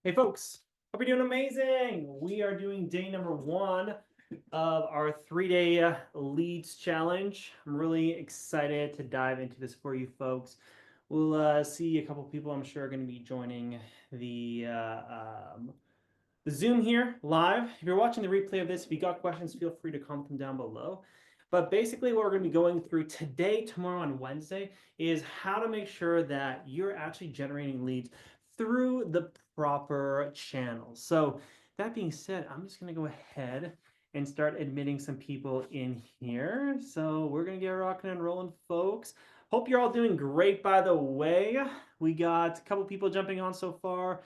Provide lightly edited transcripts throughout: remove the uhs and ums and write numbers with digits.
Hey folks, hope you're doing amazing. We are doing day number 1 of our 3-day leads challenge. I'm really excited to dive into this for you folks. We'll see a couple people I'm sure are going to be joining the the Zoom here live. If you're watching the replay of this, if you got questions, feel free to comment them down below. But basically what we're going to be going through today, tomorrow, and Wednesday is how to make sure that you're actually generating leads through the proper channels. So that being said, I'm just going to go ahead and start admitting some people in here. So we're going to get rocking and rolling, folks. Hope you're all doing great, by the way. We got a couple people jumping on so far.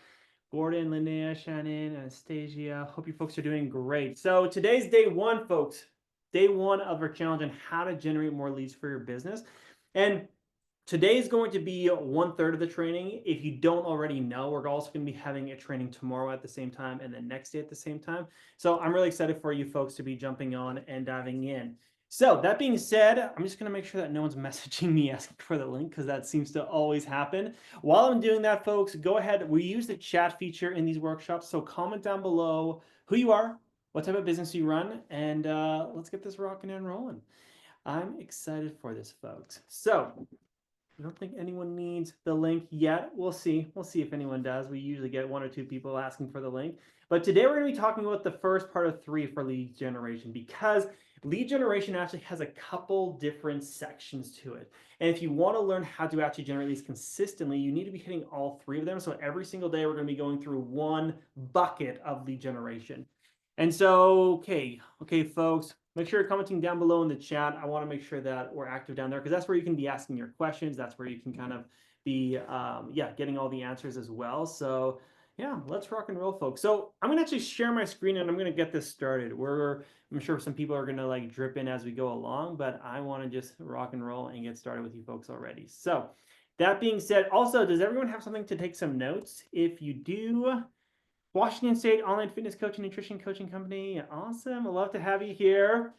Gordon, Linnea, Shannon, Anastasia. Hope you folks are doing great. So today's day 1, folks. Day 1 of our challenge on how to generate more leads for your business. And today is going to be 1/3 of the training. If you don't already know, we're also going to be having a training tomorrow at the same time and the next day at the same time. So I'm really excited for you folks to be jumping on and diving in. So that being said, I'm just going to make sure that no one's messaging me asking for the link because that seems to always happen. While I'm doing that, folks, go ahead. We use the chat feature in these workshops. So comment down below who you are, what type of business you run, and let's get this rocking and rolling. I'm excited for this, folks. So I don't think anyone needs the link yet. We'll see. We'll see if anyone does. We usually get 1 or 2 people asking for the link. But today we're going to be talking about the first part of 3 for lead generation, because lead generation actually has a couple different sections to it. And if you want to learn how to actually generate leads consistently, you need to be hitting all 3 of them. So every single day we're going to be going through one bucket of lead generation. And so, okay, folks, make sure you're commenting down below in the chat. I want to make sure that we're active down there because that's where you can be asking your questions. That's where you can kind of be, getting all the answers as well. So yeah, let's rock and roll, folks. So I'm gonna actually share my screen and I'm gonna get this started. I'm sure some people are gonna like drip in as we go along, but I want to just rock and roll and get started with you folks already. So that being said, also, does everyone have something to take some notes? If you do, Washington State Online Fitness Coaching Nutrition Coaching Company. Awesome. I'd love to have you here.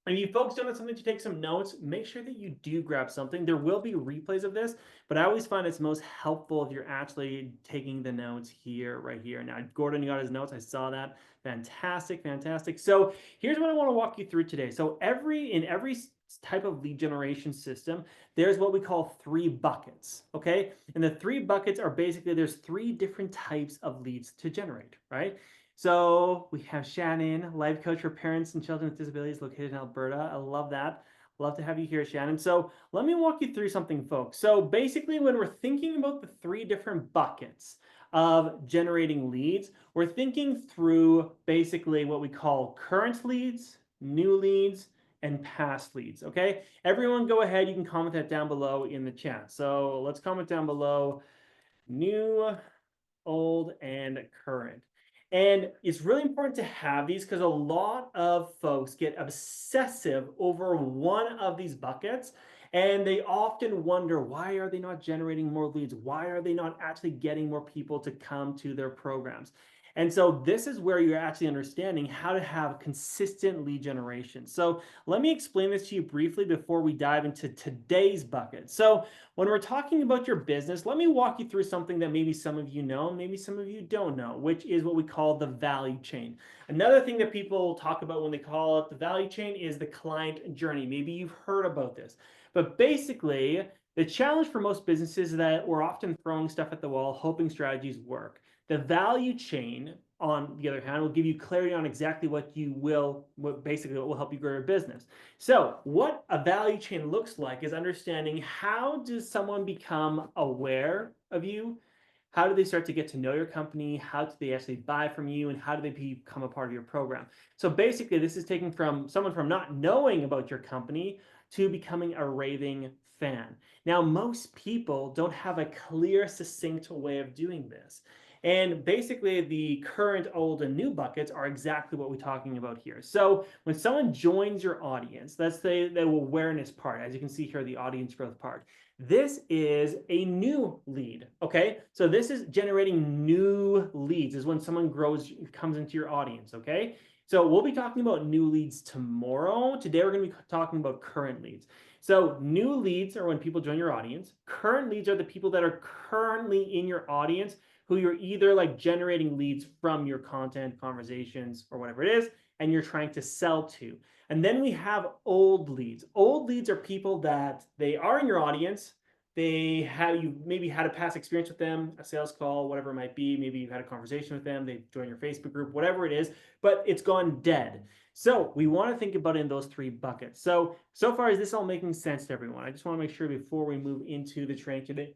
If you folks don't have something to take some notes, make sure that you do grab something. There will be replays of this, but I always find it's most helpful if you're actually taking the notes here, right here. Now, Gordon got his notes. I saw that. Fantastic, fantastic. So here's what I want to walk you through today. So in every type of lead generation system, there's what we call 3 buckets, okay? And the 3 buckets are basically, there's 3 different types of leads to generate, right? So we have Shannon, life coach for parents and children with disabilities located in Alberta. I love that. Love to have you here, Shannon. So let me walk you through something, folks. So basically, when we're thinking about the 3 different buckets of generating leads, we're thinking through basically what we call current leads, new leads, and past leads, okay? Everyone go ahead, you can comment that down below in the chat. So let's comment down below, new, old, and current. And it's really important to have these because a lot of folks get obsessive over one of these buckets, and they often wonder, why are they not generating more leads? Why are they not actually getting more people to come to their programs? And so this is where you're actually understanding how to have consistent lead generation. So let me explain this to you briefly before we dive into today's bucket. So when we're talking about your business, let me walk you through something that maybe some of you know, maybe some of you don't know, which is what we call the value chain. Another thing that people talk about when they call it the value chain is the client journey. Maybe you've heard about this, but basically the challenge for most businesses is that we're often throwing stuff at the wall, hoping strategies work. The value chain, on the other hand, will give you clarity on exactly what will help you grow your business. So what a value chain looks like is understanding, how does someone become aware of you? How do they start to get to know your company? How do they actually buy from you? And how do they become a part of your program? So basically, this is taking from someone from not knowing about your company to becoming a raving fan. Now, most people don't have a clear, succinct way of doing this. And basically, the current, old, and new buckets are exactly what we're talking about here. So when someone joins your audience, that's the awareness part. As you can see here, the audience growth part. This is a new lead, okay? So this is generating new leads, is when someone comes into your audience, okay? So we'll be talking about new leads tomorrow. Today, we're gonna be talking about current leads. So new leads are when people join your audience. Current leads are the people that are currently in your audience who you're either like generating leads from your content, conversations, or whatever it is, and you're trying to sell to. And then we have old leads. Old leads are people that they are in your audience. They have, you maybe had a past experience with them, a sales call, whatever it might be. Maybe you've had a conversation with them. They joined your Facebook group, whatever it is, but it's gone dead. So we want to think about it in those three buckets. So far, is this all making sense to everyone? I just want to make sure before we move into the training today,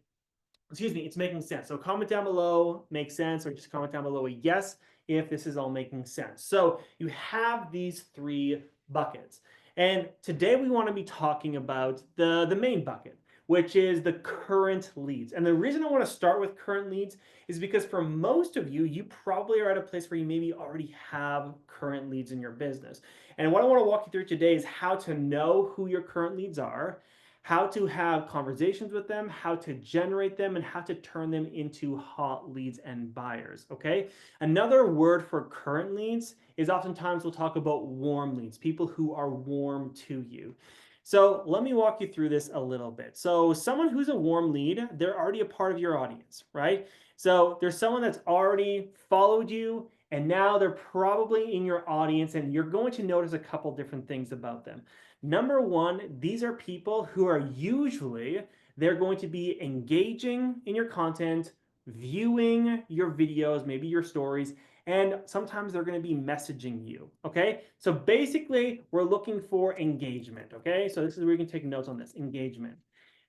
excuse me, it's making sense. So comment down below, makes sense, or just comment down below a yes if this is all making sense. So you have these three buckets. And today we want to be talking about the main bucket, which is the current leads. And the reason I want to start with current leads is because for most of you, you probably are at a place where you maybe already have current leads in your business. And what I want to walk you through today is how to know who your current leads are, how to have conversations with them, how to generate them, and how to turn them into hot leads and buyers, okay? Another word for current leads is oftentimes we'll talk about warm leads, people who are warm to you. So let me walk you through this a little bit. So someone who's a warm lead, they're already a part of your audience, right? So there's someone that's already followed you, and now they're probably in your audience, and you're going to notice a couple different things about them. Number one, these are people who are usually, they're going to be engaging in your content, viewing your videos, maybe your stories, and sometimes they're going to be messaging you, okay? So basically, we're looking for engagement, okay? So this is where you can take notes on this, engagement.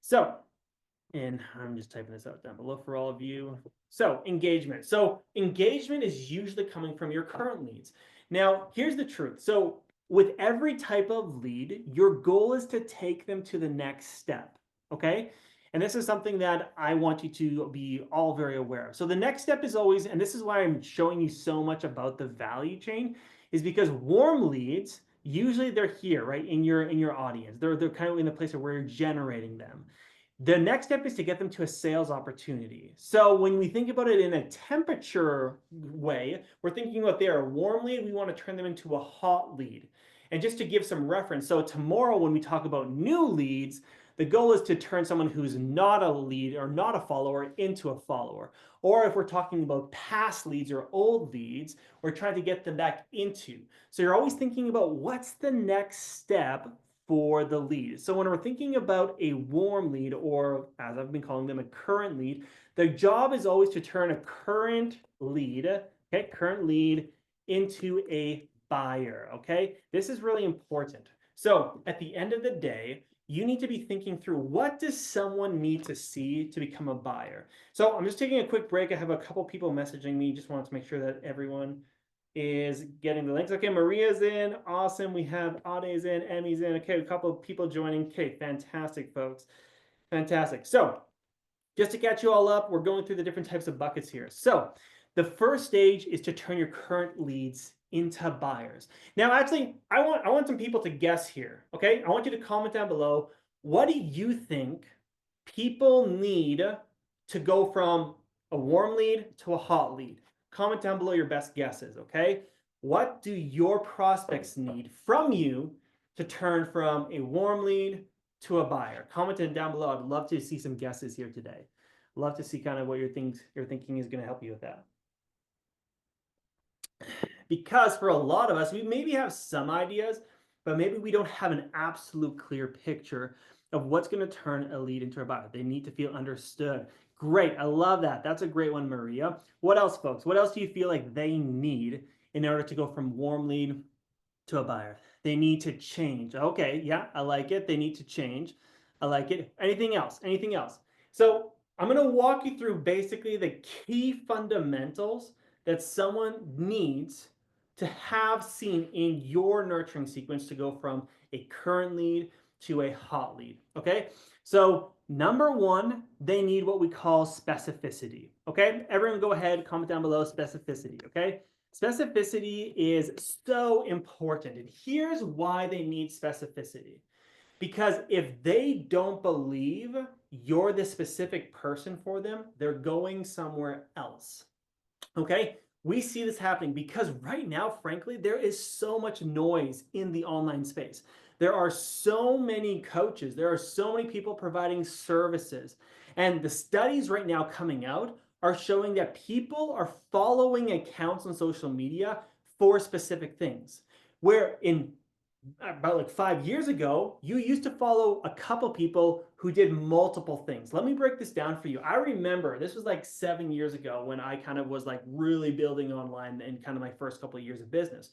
So, and I'm just typing this out down below for all of you. So engagement. So engagement is usually coming from your current leads. Now, here's the truth. So with every type of lead, your goal is to take them to the next step, okay? And this is something that I want you to be all very aware of. So the next step is always, and this is why I'm showing you so much about the value chain, is because warm leads, usually they're here, right, in your audience. They're kind of in the place where you're generating them. The next step is to get them to a sales opportunity. So when we think about it in a temperature way, we're thinking about they're a warm lead, we want to turn them into a hot lead. And just to give some reference, so tomorrow when we talk about new leads, the goal is to turn someone who's not a lead or not a follower into a follower. Or if we're talking about past leads or old leads, we're trying to get them back into. So you're always thinking about what's the next step for the lead. So when we're thinking about a warm lead, or as I've been calling them, a current lead, the job is always to turn a current lead, okay, current lead into a buyer, okay? This is really important. So at the end of the day, you need to be thinking through what does someone need to see to become a buyer. So I'm just taking a quick break. I have a couple people messaging me. Just wanted to make sure that everyone is getting the links. Okay, Maria's in. Awesome. We have Ade's in. Emmy's in. Okay, a couple of people joining. Okay, fantastic, folks. Fantastic. So just to catch you all up, we're going through the different types of buckets here. So the first stage is to turn your current leads into buyers. Now, actually, I want some people to guess here, okay? I want you to comment down below. What do you think people need to go from a warm lead to a hot lead? Comment down below your best guesses, okay? What do your prospects need from you to turn from a warm lead to a buyer? Comment it down below. I'd love to see some guesses here today. Love to see kind of what your thinking is going to help you with that. Because for a lot of us, we maybe have some ideas, but maybe we don't have an absolute clear picture of what's going to turn a lead into a buyer. They need to feel understood. Great. I love that. That's a great one, Maria. What else, folks? What else do you feel like they need in order to go from warm lead to a buyer? They need to change. Okay. Yeah, I like it. They need to change. I like it. Anything else? Anything else? So I'm going to walk you through basically the key fundamentals that someone needs to have seen in your nurturing sequence to go from a current lead to a hot lead, okay? So number one, they need what we call specificity, okay? Everyone go ahead, comment down below specificity, okay? Specificity is so important, and here's why they need specificity. Because if they don't believe you're the specific person for them, they're going somewhere else, okay? We see this happening because right now, frankly, there is so much noise in the online space. There are so many coaches. There are so many people providing services. And the studies right now coming out are showing that people are following accounts on social media for specific things. Where in about like 5 years ago, you used to follow a couple people who did multiple things. Let me break this down for you. I remember this was like 7 years ago when I kind of was like really building online in kind of my first couple of years of business.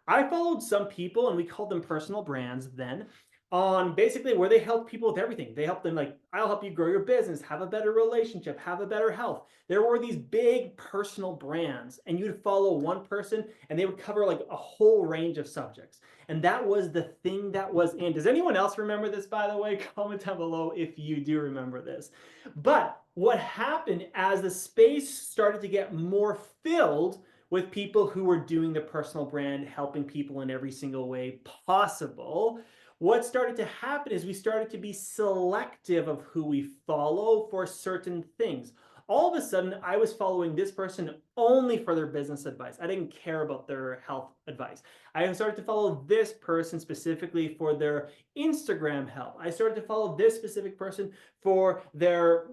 I followed some people and we called them personal brands then on basically where they help people with everything. They help them like, I'll help you grow your business, have a better relationship, have a better health. There were these big personal brands and you'd follow one person and they would cover like a whole range of subjects. And that was the thing that was in. Does anyone else remember this, by the way? Comment down below if you do remember this. But what happened as the space started to get more filled with people who were doing the personal brand, helping people in every single way possible, what started to happen is we started to be selective of who we follow for certain things. All of a sudden, I was following this person only for their business advice. I didn't care about their health advice. I started to follow this person specifically for their Instagram help. I started to follow this specific person for their,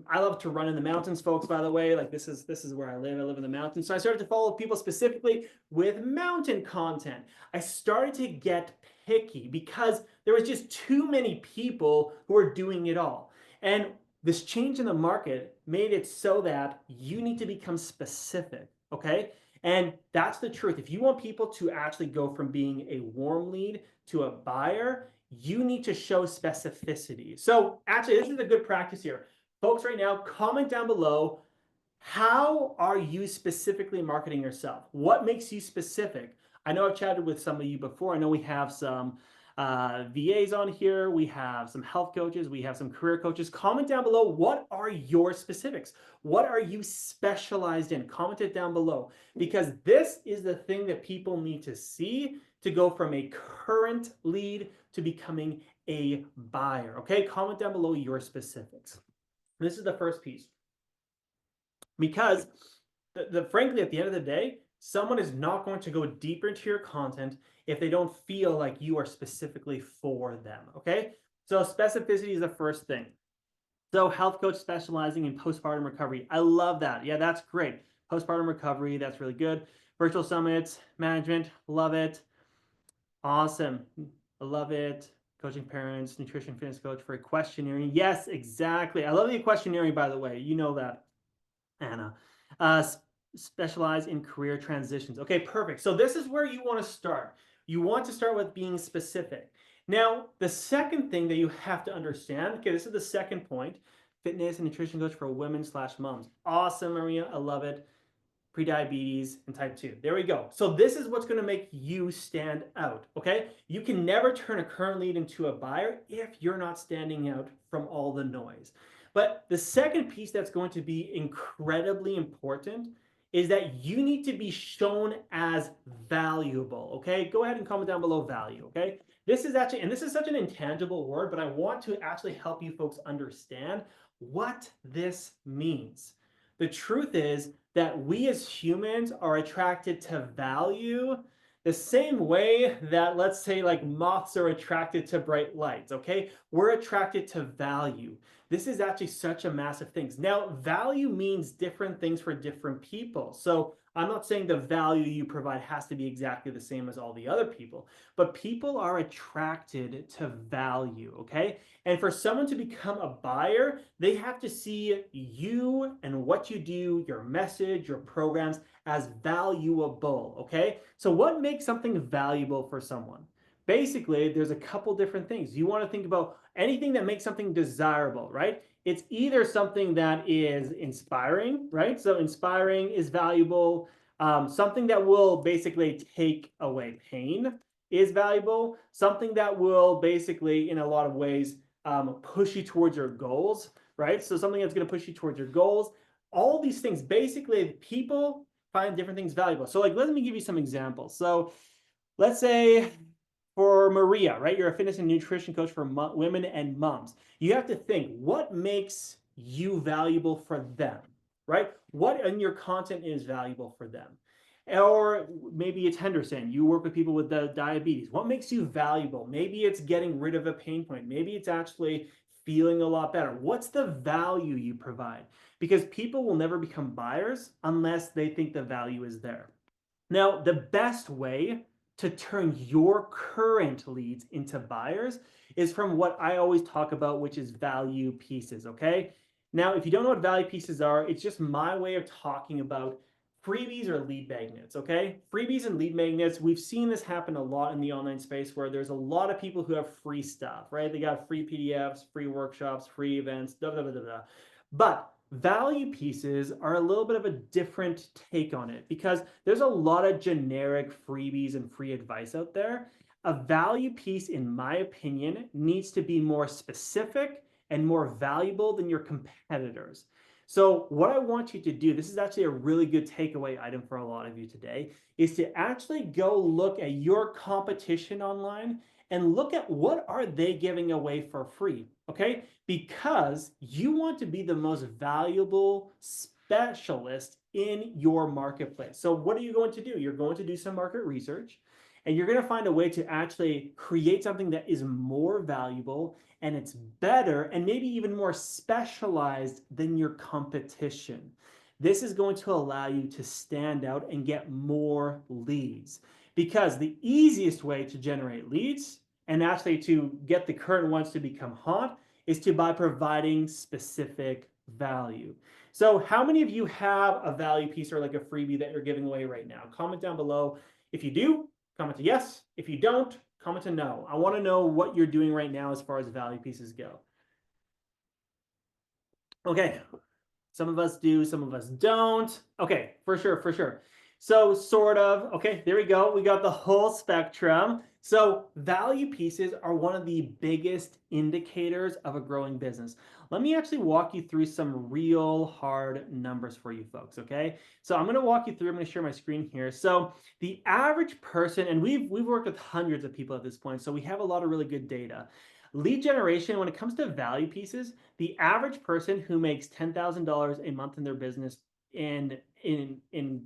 I love to run in the mountains, folks, by the way. Like this is where I live. I live in the mountains. So I started to follow people specifically with mountain content. I started to get picky because there was just too many people who were doing it all. And this change in the market made it so that you need to become specific, okay? And that's the truth. If you want people to actually go from being a warm lead to a buyer, you need to show specificity. So actually, this is a good practice here. Folks, right now, comment down below, how are you specifically marketing yourself? What makes you specific? I know I've chatted with some of you before. I know we have some VAs on here. We have some health coaches. We have some career coaches. Comment down below, what are your specifics? What are you specialized in? Comment it down below because this is the thing that people need to see to go from a current lead to becoming a buyer. Okay, comment down below your specifics. This is the first piece because frankly, at the end of the day, someone is not going to go deeper into your content if they don't feel like you are specifically for them, okay? So specificity is the first thing. So health coach specializing in postpartum recovery. I love that. Yeah, that's great. Postpartum recovery, that's really good. Virtual summits, management, love it. Awesome. I love it. Coaching parents, nutrition fitness coach for equestrianeering. Yes, exactly. I love the equestrianeering, by the way. You know that, Anna. Specialize in career transitions. Okay, perfect. So this is where you want to start. You want to start with being specific. Now, the second thing that you have to understand, okay, this is the second point, fitness and nutrition coach for women/moms. Awesome, Maria. I love it. Prediabetes and type 2. There we go. So this is what's going to make you stand out, okay? You can never turn a current lead into a buyer if you're not standing out from all the noise. But the second piece that's going to be incredibly important is that you need to be shown as valuable, okay? Go ahead and comment down below value, okay? This is actually, and this is such an intangible word, but I want to actually help you folks understand what this means. The truth is that we as humans are attracted to value the same way that, let's say, like moths are attracted to bright lights, okay? We're attracted to value. This is actually such a massive thing. Now, value means different things for different people. So I'm not saying the value you provide has to be exactly the same as all the other people, but people are attracted to value, okay? And for someone to become a buyer, they have to see you and what you do, your message, your programs as valuable, okay? So what makes something valuable for someone? Basically, there's a couple different things. You want to think about anything that makes something desirable, right? It's either something that is inspiring, right? So inspiring is valuable. Something that will basically take away pain is valuable. Something that will basically, in a lot of ways, push you towards your goals, right? So something that's going to push you towards your goals. All these things, basically, people find different things valuable. So like, let me give you some examples. So let's say for Maria, right? You're a fitness and nutrition coach for women and moms. You have to think, what makes you valuable for them, right? What in your content is valuable for them? Or maybe it's Henderson. You work with people with diabetes. What makes you valuable? Maybe it's getting rid of a pain point. Maybe it's actually feeling a lot better? What's the value you provide? Because people will never become buyers unless they think the value is there. Now, the best way to turn your current leads into buyers is from what I always talk about, which is value pieces, okay? Now, if you don't know what value pieces are, it's just my way of talking about freebies or lead magnets, okay? Freebies and lead magnets, we've seen this happen a lot in the online space where there's a lot of people who have free stuff, right? They got free PDFs, free workshops, free events, da da da da da. But value pieces are a little bit of a different take on it because there's a lot of generic freebies and free advice out there. A value piece, in my opinion, needs to be more specific and more valuable than your competitors. So what I want you to do, this is actually a really good takeaway item for a lot of you today, is to actually go look at your competition online and look at what are they giving away for free, okay? Because you want to be the most valuable specialist in your marketplace. So what are you going to do? You're going to do some market research and you're going to find a way to actually create something that is more valuable and it's better and maybe even more specialized than your competition. This is going to allow you to stand out and get more leads because the easiest way to generate leads and actually to get the current ones to become hot is by providing specific value. So how many of you have a value piece or like a freebie that you're giving away right now? Comment down below. If you do, comment a yes. If you don't, comment a no. I want to know what you're doing right now as far as value pieces go. Okay, some of us do, some of us don't. Okay, for sure, for sure. So sort of, okay, there we go. We got the whole spectrum. So value pieces are one of the biggest indicators of a growing business. Let me actually walk you through some real hard numbers for you folks, okay? So I'm going to walk you through, I'm going to share my screen here. So the average person, and we've worked with hundreds of people at this point, so we have a lot of really good data. Lead generation, when it comes to value pieces, the average person who makes $10,000 a month in their business in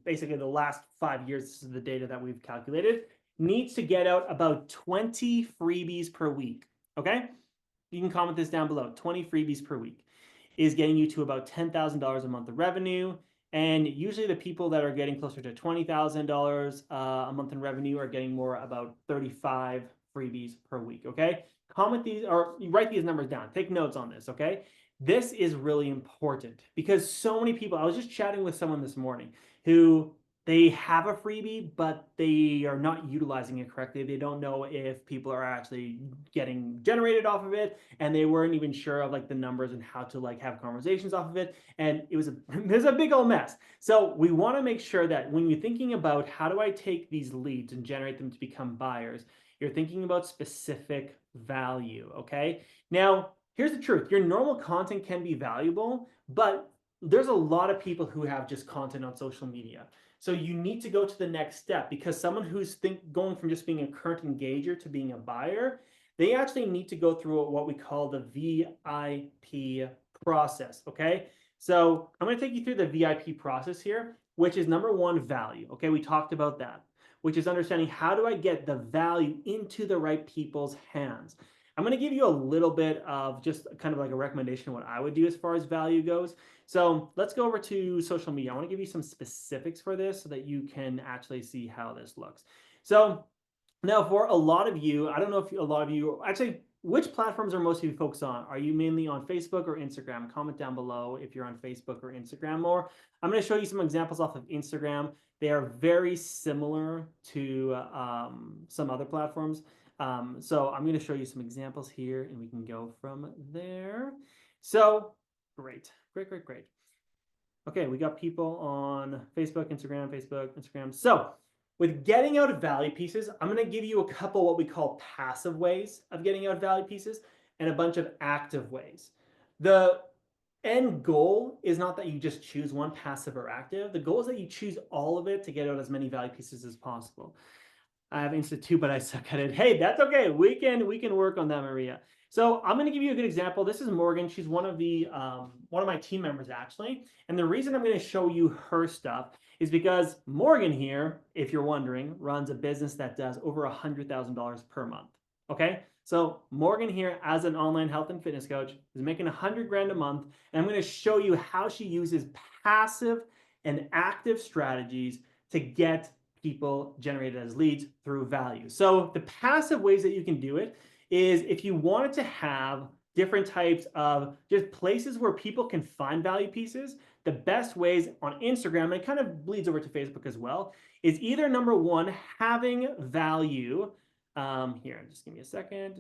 basically the last 5 years, this is the data that we've calculated, needs to get out about 20 freebies per week. Okay? You can comment this down below. 20 freebies per week is getting you to about $10,000 a month of revenue. And usually the people that are getting closer to $20,000 a month in revenue are getting more about 35 freebies per week. Okay? Comment these or write these numbers down. Take notes on this, okay? This is really important because so many people, I was just chatting with someone this morning who they have a freebie, but they are not utilizing it correctly. They don't know if people are actually getting generated off of it, and they weren't even sure of like the numbers and how to like have conversations off of it. And it was a big old mess. So we want to make sure that when you're thinking about how do I take these leads and generate them to become buyers, you're thinking about specific value, okay? Now, here's the truth. Your normal content can be valuable, but there's a lot of people who have just content on social media. So you need to go to the next step because someone who's going from just being a current engager to being a buyer, they actually need to go through what we call the VIP process, okay? So I'm going to take you through the VIP process here, which is number one, value. Okay, we talked about that, which is understanding how do I get the value into the right people's hands. I'm going to give you a little bit of just kind of like a recommendation of what I would do as far as value goes. So let's go over to social media. I want to give you some specifics for this so that you can actually see how this looks. So now for a lot of you, I don't know if a lot of you, actually, which platforms are most of you folks on? Are you mainly on Facebook or Instagram? Comment down below if you're on Facebook or Instagram more. I'm going to show you some examples off of Instagram. They are very similar to some other platforms. So I'm going to show you some examples here and we can go from there. So great. Okay, we got people on Facebook, Instagram. So with getting out of value pieces, I'm going to give you a couple what we call passive ways of getting out of value pieces and a bunch of active ways. The end goal is not that you just choose one, passive or active. The goal is that you choose all of it to get out as many value pieces as possible. I have Insta too, but I suck at it. Hey, that's okay. We can work on that, Maria. So I'm going to give you a good example. This is Morgan. She's one of my team members actually. And the reason I'm going to show you her stuff is because Morgan here, if you're wondering, runs a business that does over $100,000 per month. Okay, So Morgan here, as an online health and fitness coach, is making 100 grand a month, and I'm going to show you how she uses passive and active strategies to get people generated as leads through value. So the passive ways that you can do it is if you wanted to have different types of just places where people can find value pieces, the best ways on Instagram, and it kind of bleeds over to Facebook as well, is either number one, having value. Here, just give me a second.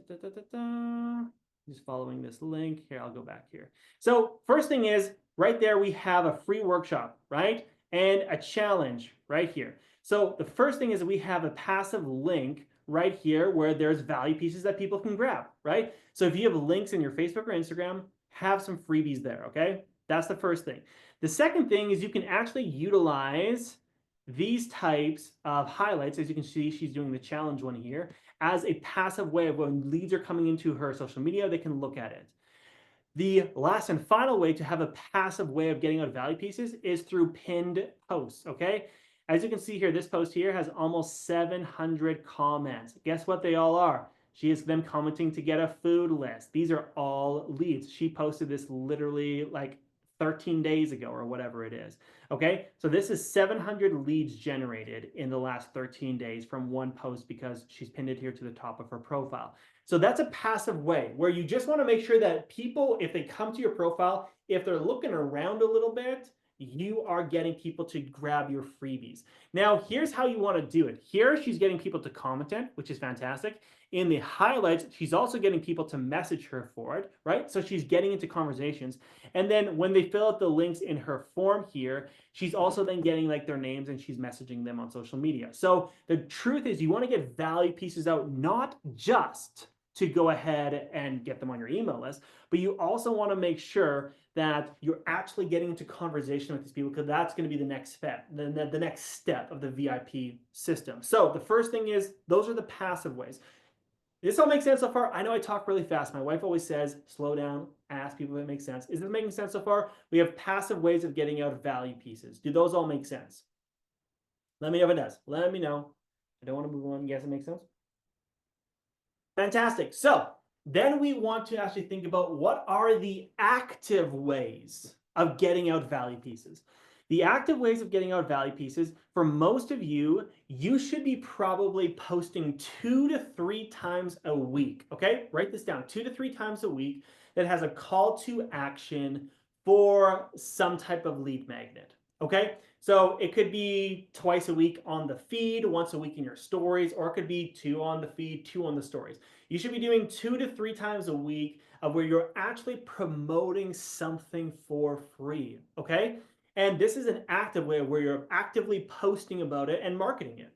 Just following this link. Here, I'll go back here. So first thing is, right there, we have a free workshop, right? And a challenge right here. So the first thing is we have a passive link right here where there's value pieces that people can grab, right? So if you have links in your Facebook or Instagram, have some freebies there, okay? That's the first thing. The second thing is you can actually utilize these types of highlights. As you can see, she's doing the challenge one here as a passive way of when leads are coming into her social media, they can look at it. The last and final way to have a passive way of getting out value pieces is through pinned posts, okay? As you can see here, this post here has almost 700 comments. Guess what they all are? She has them commenting to get a food list. These are all leads. She posted this literally like 13 days ago or whatever it is. Okay, so this is 700 leads generated in the last 13 days from one post because she's pinned it here to the top of her profile. So that's a passive way where you just want to make sure that people, if they come to your profile, if they're looking around a little bit, you are getting people to grab your freebies. Now, here's how you want to do it. Here, she's getting people to comment it, which is fantastic. In the highlights, she's also getting people to message her for it, right? So she's getting into conversations. And then when they fill out the links in her form here, she's also then getting like their names and she's messaging them on social media. So the truth is you want to get value pieces out, not just to go ahead and get them on your email list, but you also want to make sure that you're actually getting into conversation with these people because that's going to be the next step, the next step of the VIP system. So the first thing is those are the passive ways. This all makes sense so far? I know I talk really fast. My wife always says, slow down, ask people if it makes sense. Is this making sense so far? We have passive ways of getting out value pieces. Do those all make sense? Let me know if it does. Let me know. I don't want to move on. Yes, it makes sense. Fantastic. So then we want to actually think about what are the active ways of getting out value pieces. The active ways of getting out value pieces, for most of you, you should be probably posting 2 to 3 times a week, okay? Write this down, 2 to 3 times a week that has a call to action for some type of lead magnet, okay? So it could be twice a week on the feed, once a week in your stories, or it could be 2 on the feed, 2 on the stories. You should be doing 2 to 3 times a week of where you're actually promoting something for free, okay? And this is an active way where you're actively posting about it and marketing it.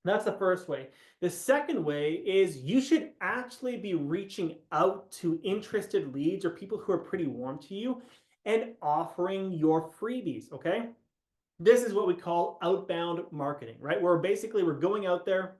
That's the first way. The second way is you should actually be reaching out to interested leads or people who are pretty warm to you and offering your freebies, okay? This is what we call outbound marketing, right? Where basically we're going out there.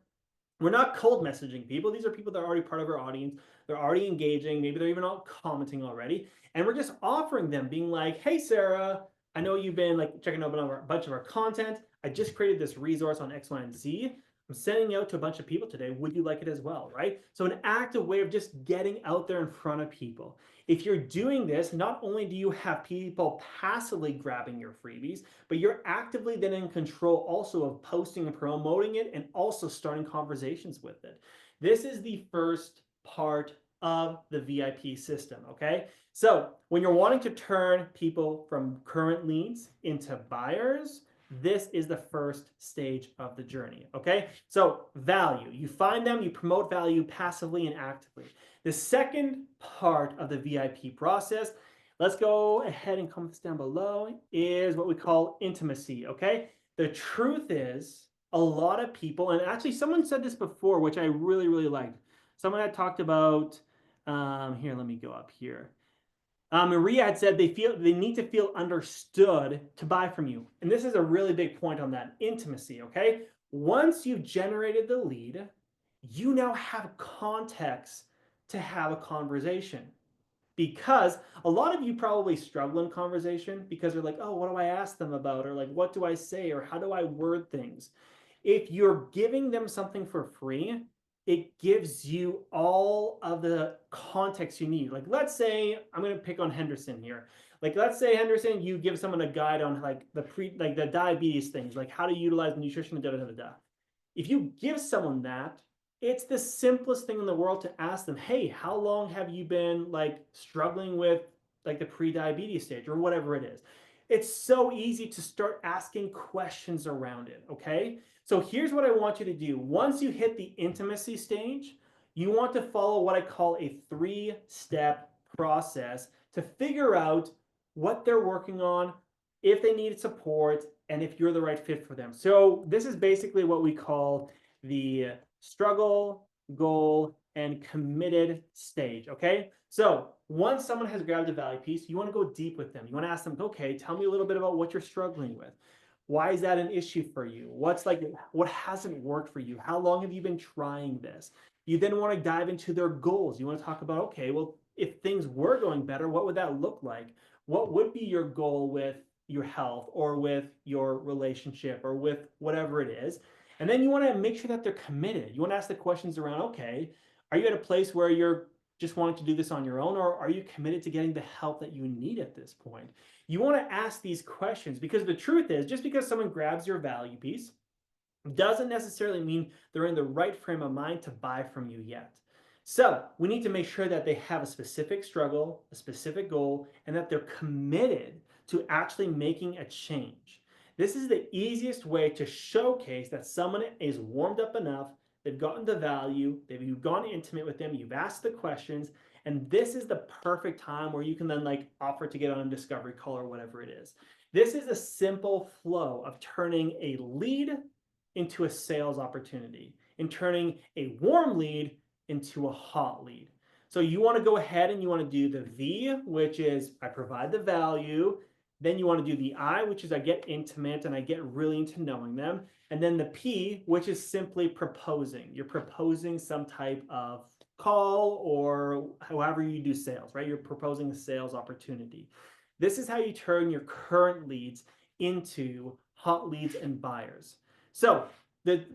We're not cold messaging people. These are people that are already part of our audience. They're already engaging. Maybe they're even all commenting already. And we're just offering them being like, hey, Sarah, I know you've been like checking out a bunch of our content. I just created this resource on X, Y, and Z. I'm sending it out to a bunch of people today. Would you like it as well, right? So an active way of just getting out there in front of people. If you're doing this, not only do you have people passively grabbing your freebies, but you're actively then in control also of posting and promoting it and also starting conversations with it. This is the first part of the VIP system, okay? So when you're wanting to turn people from current leads into buyers, this is the first stage of the journey, okay? So value, you find them, you promote value passively and actively. The second part of the VIP process, let's go ahead and comment this down below, is what we call intimacy, okay? The truth is a lot of people, and actually someone said this before, which I really, really liked. Someone had talked about, here, let me go up here. Maria had said they need to feel understood to buy from you. And this is a really big point on that intimacy, okay? Once you've generated the lead, you now have context to have a conversation. Because a lot of you probably struggle in conversation because they're like, oh, what do I ask them about? Or like, what do I say? Or how do I word things? If you're giving them something for free, it gives you all of the context you need. Like, let's say I'm going to pick on Henderson here. Like, let's say Henderson, you give someone a guide on like the diabetes things, like how to utilize nutrition, da da da da. If you give someone that, it's the simplest thing in the world to ask them, hey, how long have you been like struggling with like the pre-diabetes stage or whatever it is? It's so easy to start asking questions around it, okay? So here's what I want you to do. Once you hit the intimacy stage, you want to follow what I call a 3-step process to figure out what they're working on, if they need support, and if you're the right fit for them. So this is basically what we call the struggle, goal, and committed stage, okay? So once someone has grabbed a value piece, you want to go deep with them. You want to ask them, okay, tell me a little bit about what you're struggling with. Why is that an issue for you? What hasn't worked for you? How long have you been trying this? You then want to dive into their goals. You want to talk about, okay, well, if things were going better, what would that look like? What would be your goal with your health or with your relationship or with whatever it is? And then you want to make sure that they're committed. You want to ask the questions around, okay, are you at a place where you're just wanting to do this on your own, or are you committed to getting the help that you need at this point? You want to ask these questions because the truth is, just because someone grabs your value piece doesn't necessarily mean they're in the right frame of mind to buy from you yet. So we need to make sure that they have a specific struggle, a specific goal, and that they're committed to actually making a change. This is the easiest way to showcase that someone is warmed up enough, they've gotten the value, you've gone intimate with them, you've asked the questions, and this is the perfect time where you can then like offer to get on a discovery call or whatever it is. This is a simple flow of turning a lead into a sales opportunity and turning a warm lead into a hot lead. So you want to go ahead and you want to do the V, which is I provide the value. Then you want to do the I, which is I get intimate and I get really into knowing them. And then the P, which is simply proposing. You're proposing some type of call or however you do sales, right? You're proposing a sales opportunity. This is how you turn your current leads into hot leads and buyers. So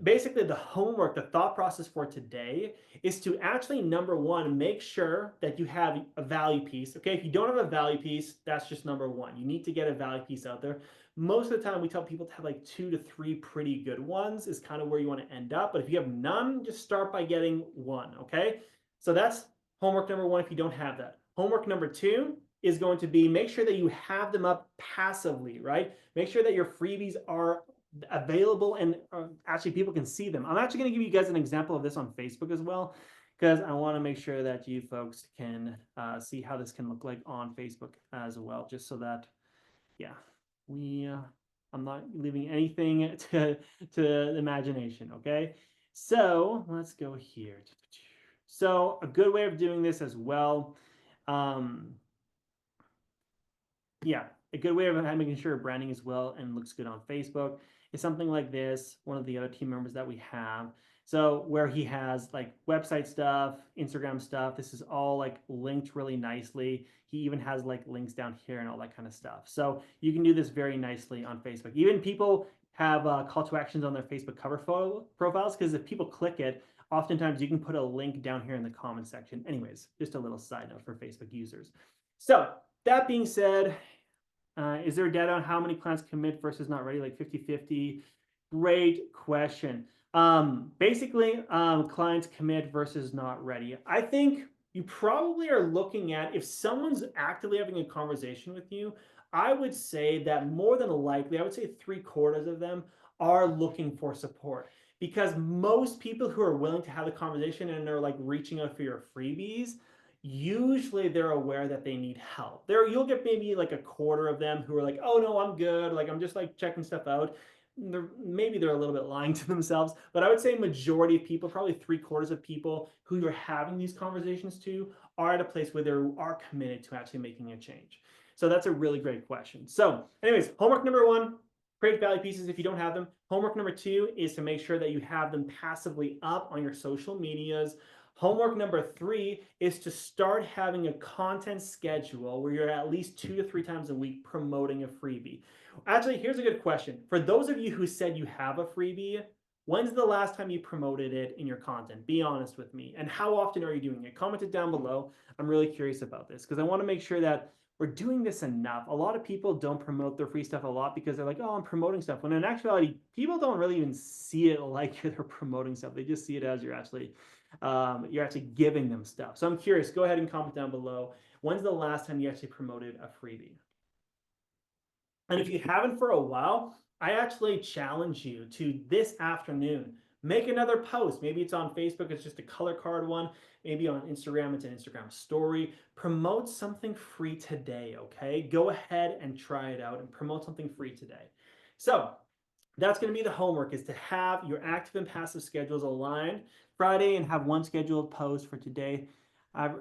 basically the homework, the thought process for today is to actually, number one, make sure that you have a value piece. Okay, if you don't have a value piece, that's just number one. You need to get a value piece out there. Most of the time we tell people to have like 2 to 3 pretty good ones is kind of where you want to end up. But if you have none, just start by getting one, okay? So that's homework number one if you don't have that. Homework number two is going to be make sure that you have them up passively, right? Make sure that your freebies are available and actually people can see them. I'm actually going to give you guys an example of this on Facebook as well, because I want to make sure that you folks can see how this can look like on Facebook as well, just so that, yeah, I'm not leaving anything to the imagination, okay? So let's go here. So a good way of doing this as well, yeah, a good way of making sure branding as well and looks good on Facebook is something like this. One of the other team members that we have. So where he has like website stuff, Instagram stuff, this is all like linked really nicely. He even has like links down here and all that kind of stuff. So you can do this very nicely on Facebook. Even people have call to actions on their Facebook cover photo profiles, because if people click it, oftentimes you can put a link down here in the comment section. Anyways, just a little side note for Facebook users. So that being said, is there data on how many clients commit versus not ready, like 50-50? Great question. Basically, clients commit versus not ready. I think you probably are looking at, if someone's actively having a conversation with you, I would say that more than likely, I would say 3/4 of them are looking for support, because most people who are willing to have the conversation and are like reaching out for your freebies, usually they're aware that they need help. You'll get maybe like 1/4 of them who are like, oh no, I'm good, like I'm just like checking stuff out. Maybe they're a little bit lying to themselves, but I would say majority of people, probably 3/4 of people who you're having these conversations to, are at a place where they are committed to actually making a change. So that's a really great question. So anyways, homework number one, create value pieces if you don't have them. Homework number two is to make sure that you have them passively up on your social medias. Homework number three is to start having a content schedule where you're at least 2 to 3 times a week promoting a freebie. Actually, here's a good question. For those of you who said you have a freebie, When's the last time you promoted it in your content? Be honest with me. And how often are you doing it? Comment it down below. I'm really curious about this because I want to make sure that we're doing this enough. A lot of people don't promote their free stuff a lot because they're like, oh, I'm promoting stuff. When in actuality, people don't really even see it like they're promoting stuff. They just see it as you're actually giving them stuff. So I'm curious. Go ahead and comment down below. When's the last time you actually promoted a freebie? And if you haven't for a while, I actually challenge you to this afternoon, make another post. Maybe it's on Facebook, it's just a color card one. Maybe on Instagram, it's an Instagram story. Promote something free today, okay? Go ahead and try it out and promote something free today. So that's going to be the homework, is to have your active and passive schedules aligned Friday and have one scheduled post for today.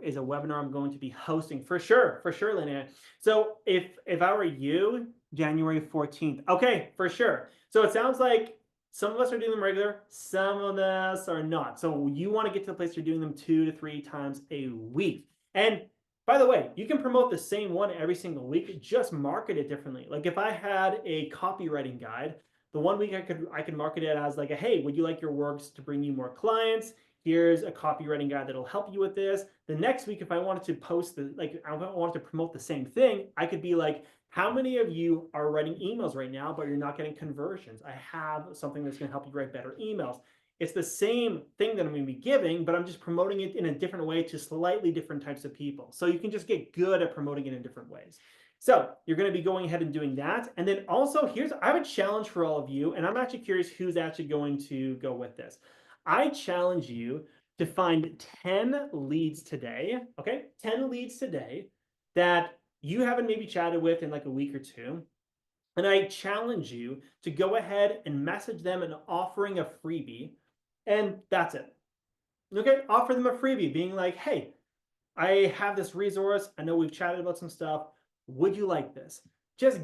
Is a webinar I'm going to be hosting for sure, Linnea. So if I were you, January 14th. Okay, for sure. So it sounds like some of us are doing them regular, some of us are not. So you want to get to the place you're doing them 2 to 3 times a week. And by the way, you can promote the same one every single week, just market it differently. Like if I had a copywriting guide, the one week I could market it as like a, hey, would you like your works to bring you more clients? Here's a copywriting guide that'll help you with this. The next week, if I wanted to post I wanted to promote the same thing, I could be like, how many of you are writing emails right now, but you're not getting conversions? I have something that's going to help you write better emails. It's the same thing that I'm going to be giving, but I'm just promoting it in a different way to slightly different types of people. So you can just get good at promoting it in different ways. So you're going to be going ahead and doing that. And then also I have a challenge for all of you, and I'm actually curious who's actually going to go with this. I challenge you to find 10 leads today, okay? 10 leads today that you haven't maybe chatted with in like a week or two. And I challenge you to go ahead and message them an offering a freebie, and that's it. Okay, offer them a freebie, being like, hey, I have this resource. I know we've chatted about some stuff. Would you like this? Just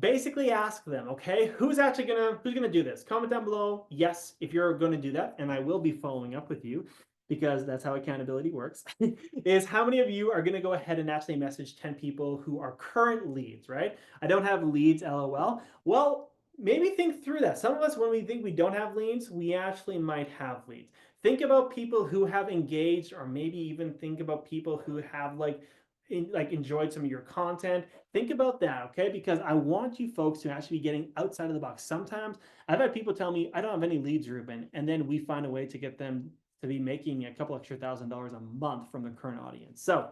basically ask them, okay? Who's gonna do this? Comment down below, yes, if you're gonna do that, and I will be following up with you because that's how accountability works, is how many of you are gonna go ahead and actually message 10 people who are current leads, right? I don't have leads, LOL. Well, maybe think through that. Some of us, when we think we don't have leads, we actually might have leads. Think about people who have engaged, or maybe even think about people who have enjoyed some of your content. Think about that, okay? Because I want you folks to actually be getting outside of the box. Sometimes I've had people tell me, I don't have any leads, Ruben, and then we find a way to get them to be making a couple extra $1,000s a month from the current audience. So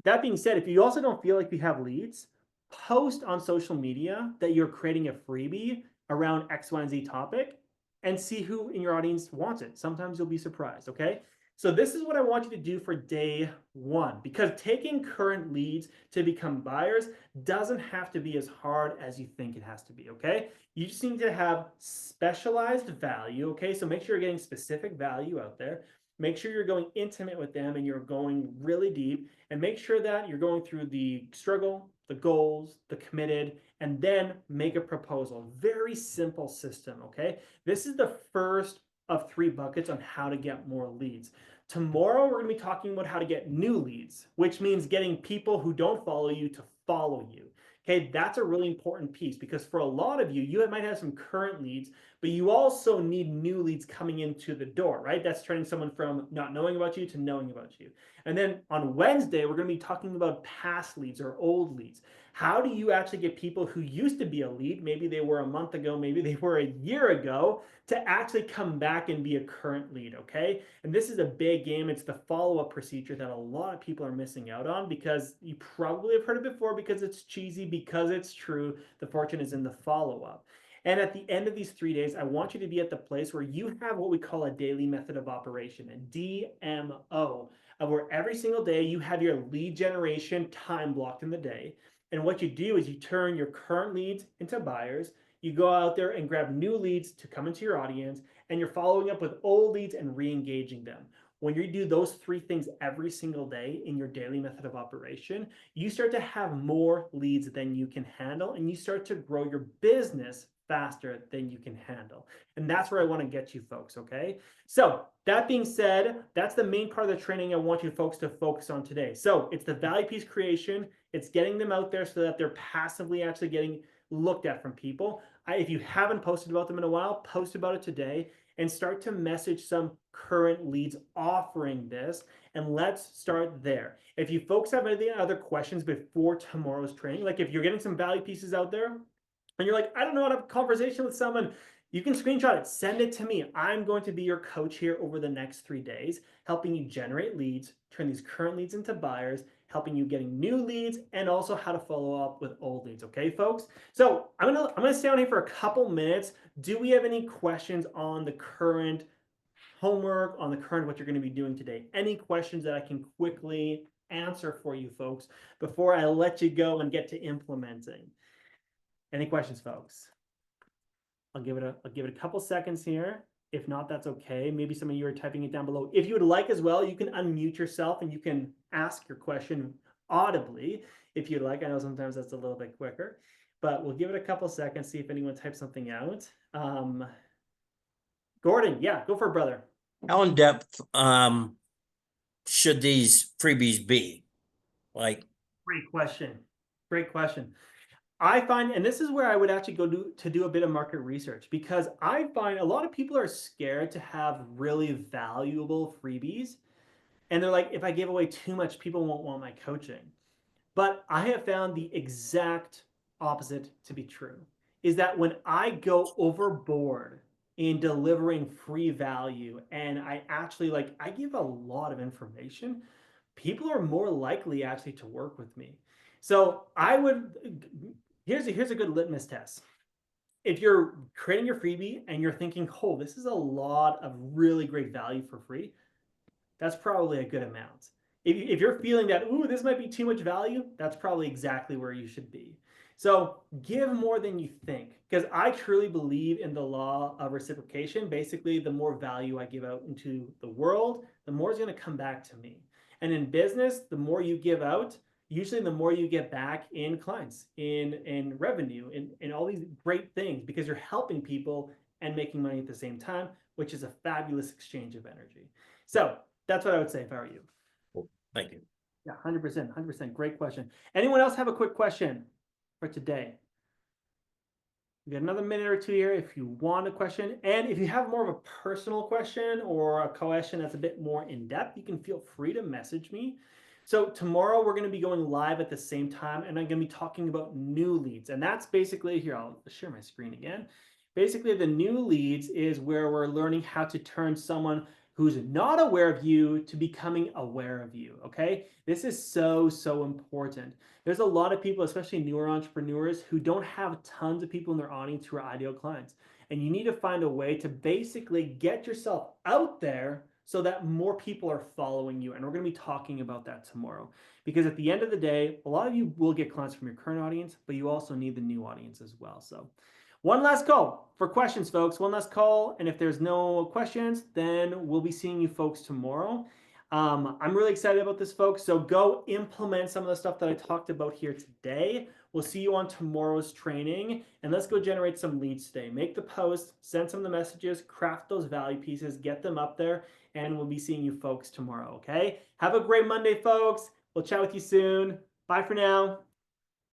that being said, if you also don't feel like you have leads, post on social media that you're creating a freebie around X, Y, and Z topic and see who in your audience wants it. Sometimes you'll be surprised, okay? So this is what I want you to do for day 1, because taking current leads to become buyers doesn't have to be as hard as you think it has to be, okay? You just need to have specialized value, okay? So make sure you're getting specific value out there. Make sure you're going intimate with them and you're going really deep, and make sure that you're going through the struggle, the goals, the committed, and then make a proposal. Very simple system, okay? This is the first of 3 buckets on how to get more leads. Tomorrow, we're going to be talking about how to get new leads, which means getting people who don't follow you to follow you. Okay, that's a really important piece, because for a lot of you, you might have some current leads, but you also need new leads coming into the door, right? That's turning someone from not knowing about you to knowing about you. And then on Wednesday, we're going to be talking about past leads or old leads. How do you actually get people who used to be a lead, maybe they were a month ago, maybe they were a year ago, to actually come back and be a current lead, okay? And this is a big game. It's the follow-up procedure that a lot of people are missing out on, because you probably have heard it before, because it's cheesy, because it's true. The fortune is in the follow-up. And at the end of these 3 days, I want you to be at the place where you have what we call a daily method of operation, a DMO, where every single day you have your lead generation time blocked in the day. And what you do is you turn your current leads into buyers. You go out there and grab new leads to come into your audience, and you're following up with old leads and re-engaging them. When you do those 3 things every single day in your daily method of operation, you start to have more leads than you can handle, and you start to grow your business faster than you can handle. And that's where I want to get you folks, okay? So that being said, that's the main part of the training I want you folks to focus on today. So it's the value piece creation. It's getting them out there so that they're passively actually getting looked at from people. If you haven't posted about them in a while, post about it today. and start to message some current leads offering this. And let's start there. If you folks have any other questions before tomorrow's training, like if you're getting some value pieces out there and you're like, I don't know how to have a conversation with someone, you can screenshot it, send it to me. I'm going to be your coach here over the next 3 days, helping you generate leads, turn these current leads into buyers, helping you getting new leads, and also how to follow up with old leads. Okay, folks? So I'm gonna stay on here for a couple minutes. Do we have any questions on the current homework, on the current what you're going to be doing today? Any questions that I can quickly answer for you folks before I let you go and get to implementing? Any questions, folks? I'll give it a couple seconds here. If not, that's okay. Maybe some of you are typing it down below. If you would like as well, you can unmute yourself and you can ask your question audibly if you'd like. I know sometimes that's a little bit quicker, but we'll give it a couple seconds, see if anyone types something out. Gordon, yeah, go for it, brother. How in depth should these freebies be? Like, great question. Great question. I find, and this is where I would actually go to do a bit of market research, because I find a lot of people are scared to have really valuable freebies. And they're like, if I give away too much, people won't want my coaching. But I have found the exact opposite to be true, is that when I go overboard in delivering free value and I actually I give a lot of information, people are more likely actually to work with me. So I would, here's a good litmus test. If you're creating your freebie and you're thinking, oh, this is a lot of really great value for free, that's probably a good amount. If you're feeling that, ooh, this might be too much value, that's probably exactly where you should be. So give more than you think, because I truly believe in the law of reciprocation. Basically, the more value I give out into the world, the more is going to come back to me. And in business, the more you give out, usually the more you get back in clients, in revenue, in all these great things, because you're helping people and making money at the same time, which is a fabulous exchange of energy. So that's what I would say if I were you. thank you. Yeah, 100%, 100%. Great question. Anyone else have a quick question for today? We got another minute or two here if you want a question. And if you have more of a personal question or a question that's a bit more in depth, you can feel free to message me. So tomorrow we're going to be going live at the same time, and I'm going to be talking about new leads. And that's basically, here, I'll share my screen again. Basically, the new leads is where we're learning how to turn someone who's not aware of you to becoming aware of you, okay? This is so, so important. There's a lot of people, especially newer entrepreneurs, who don't have tons of people in their audience who are ideal clients. And you need to find a way to basically get yourself out there so that more people are following you. And we're going to be talking about that tomorrow. Because at the end of the day, a lot of you will get clients from your current audience, but you also need the new audience as well. So one last call for questions, folks. One last call. And if there's no questions, then we'll be seeing you folks tomorrow. I'm really excited about this, folks. So go implement some of the stuff that I talked about here today. We'll see you on tomorrow's training. And let's go generate some leads today. Make the post, send some of the messages, craft those value pieces, get them up there, and we'll be seeing you folks tomorrow, okay? Have a great Monday, folks. We'll chat with you soon. Bye for now.